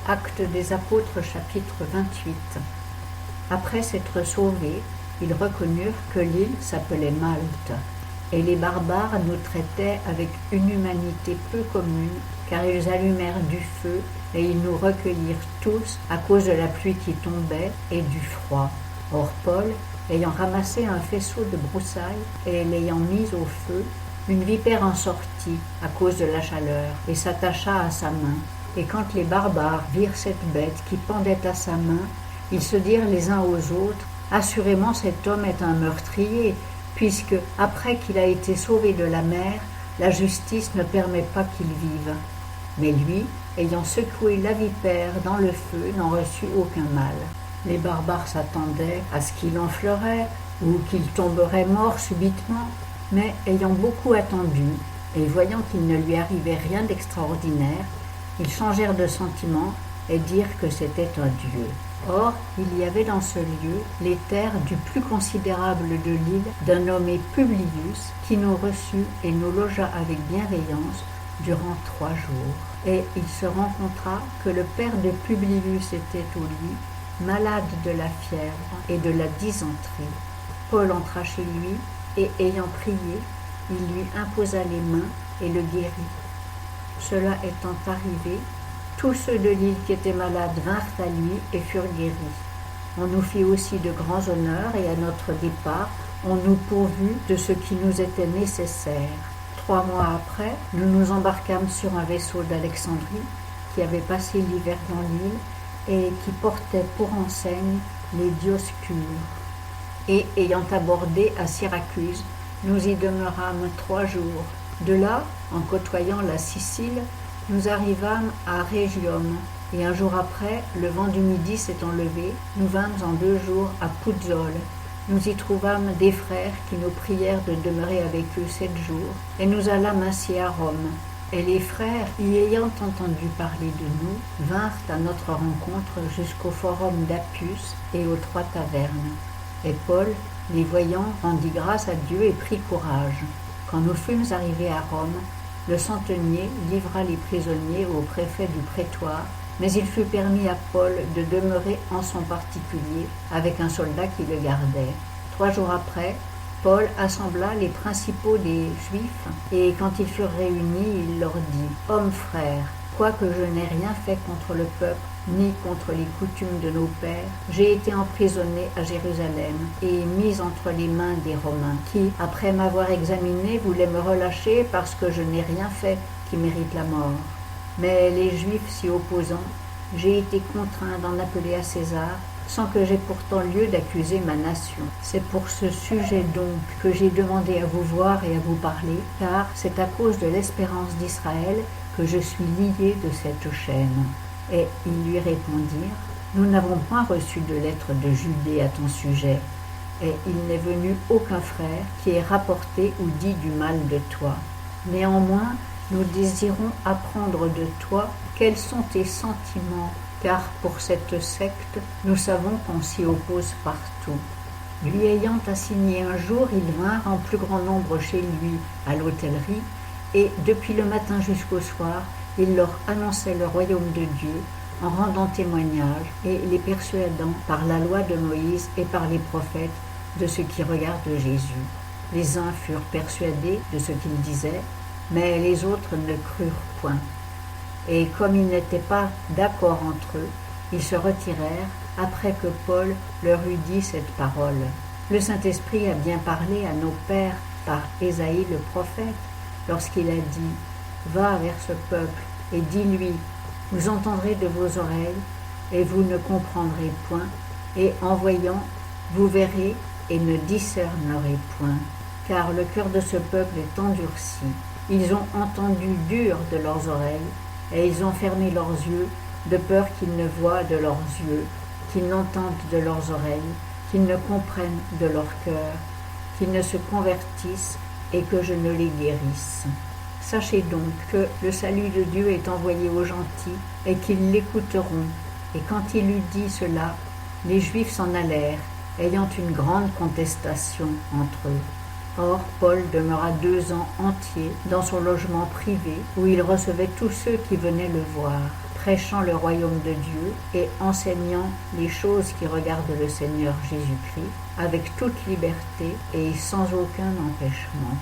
Actes des Apôtres, chapitre 28. Après s'être sauvés, ils reconnurent que l'île s'appelait Malte, et les barbares nous traitaient avec une humanité peu commune, car ils allumèrent du feu, et ils nous recueillirent tous à cause de la pluie qui tombait et du froid. Or Paul, ayant ramassé un faisceau de broussailles et l'ayant mise au feu, une vipère en sortit à cause de la chaleur et s'attacha à sa main. Et quand les barbares virent cette bête qui pendait à sa main, ils se dirent les uns aux autres, « Assurément cet homme est un meurtrier, puisque, après qu'il a été sauvé de la mer, la justice ne permet pas qu'il vive. » Mais lui, ayant secoué la vipère dans le feu, n'en reçut aucun mal. Les barbares s'attendaient à ce qu'il enflerait ou qu'il tomberait mort subitement, mais ayant beaucoup attendu, et voyant qu'il ne lui arrivait rien d'extraordinaire, ils changèrent de sentiment et dirent que c'était un dieu. Or, il y avait dans ce lieu les terres du plus considérable de l'île d'un nommé Publius, qui nous reçut et nous logea avec bienveillance durant 3 jours. Et il se rencontra que le père de Publius était au lit, malade de la fièvre et de la dysenterie. Paul entra chez lui, et ayant prié, il lui imposa les mains et le guérit. Cela étant arrivé, tous ceux de l'île qui étaient malades vinrent à lui et furent guéris. On nous fit aussi de grands honneurs, et à notre départ, on nous pourvut de ce qui nous était nécessaire. 3 mois après, nous nous embarquâmes sur un vaisseau d'Alexandrie qui avait passé l'hiver dans l'île et qui portait pour enseigne les Dioscures. Et ayant abordé à Syracuse, nous y demeurâmes 3 jours. De là, en côtoyant la Sicile, nous arrivâmes à Rhegium, et un jour après, le vent du midi s'étant levé, nous vînmes en 2 jours à Puzzole. Nous y trouvâmes des frères qui nous prièrent de demeurer avec eux 7 jours, et nous allâmes ainsi à Rome. Et les frères, y ayant entendu parler de nous, vinrent à notre rencontre jusqu'au forum d'Appius et aux 3 tavernes. Et Paul, les voyant, rendit grâce à Dieu et prit courage. Quand nous fûmes arrivés à Rome, le centenier livra les prisonniers au préfet du prétoire, mais il fut permis à Paul de demeurer en son particulier avec un soldat qui le gardait. 3 jours après, Paul assembla les principaux des Juifs, et quand ils furent réunis, il leur dit « Hommes frères, quoique je n'ai rien fait contre le peuple, ni contre les coutumes de nos pères, j'ai été emprisonné à Jérusalem et mis entre les mains des Romains, qui, après m'avoir examiné, voulaient me relâcher parce que je n'ai rien fait qui mérite la mort. Mais les Juifs s'y opposant, j'ai été contraint d'en appeler à César, sans que j'aie pourtant lieu d'accuser ma nation. C'est pour ce sujet donc que j'ai demandé à vous voir et à vous parler, car c'est à cause de l'espérance d'Israël que je suis lié de cette chaîne. » Et ils lui répondirent, « Nous n'avons point reçu de lettre de Judée à ton sujet, et il n'est venu aucun frère qui ait rapporté ou dit du mal de toi. Néanmoins, nous désirons apprendre de toi quels sont tes sentiments, car pour cette secte, nous savons qu'on s'y oppose partout. » Lui ayant assigné un jour, ils vinrent en plus grand nombre chez lui à l'hôtellerie, et depuis le matin jusqu'au soir, il leur annonçait le royaume de Dieu en rendant témoignage et les persuadant par la loi de Moïse et par les prophètes de ce qui regarde Jésus. Les uns furent persuadés de ce qu'il disait, mais les autres ne crurent point. Et comme ils n'étaient pas d'accord entre eux, ils se retirèrent après que Paul leur eut dit cette parole. Le Saint-Esprit a bien parlé à nos pères par Ésaïe le prophète, lorsqu'il a dit « Va vers ce peuple et dis-lui, vous entendrez de vos oreilles et vous ne comprendrez point, et en voyant, vous verrez et ne discernerez point. Car le cœur de ce peuple est endurci. Ils ont entendu dur de leurs oreilles, et ils ont fermé leurs yeux, de peur qu'ils ne voient de leurs yeux, qu'ils n'entendent de leurs oreilles, qu'ils ne comprennent de leur cœur, qu'ils ne se convertissent et que je ne les guérisse. Sachez donc que le salut de Dieu est envoyé aux gentils et qu'ils l'écouteront. » Et quand il eut dit cela, les Juifs s'en allèrent, ayant une grande contestation entre eux. Or, Paul demeura 2 ans entiers dans son logement privé, où il recevait tous ceux qui venaient le voir. prêchant le royaume de Dieu et enseignant les choses qui regardent le Seigneur Jésus-Christ avec toute liberté et sans aucun empêchement.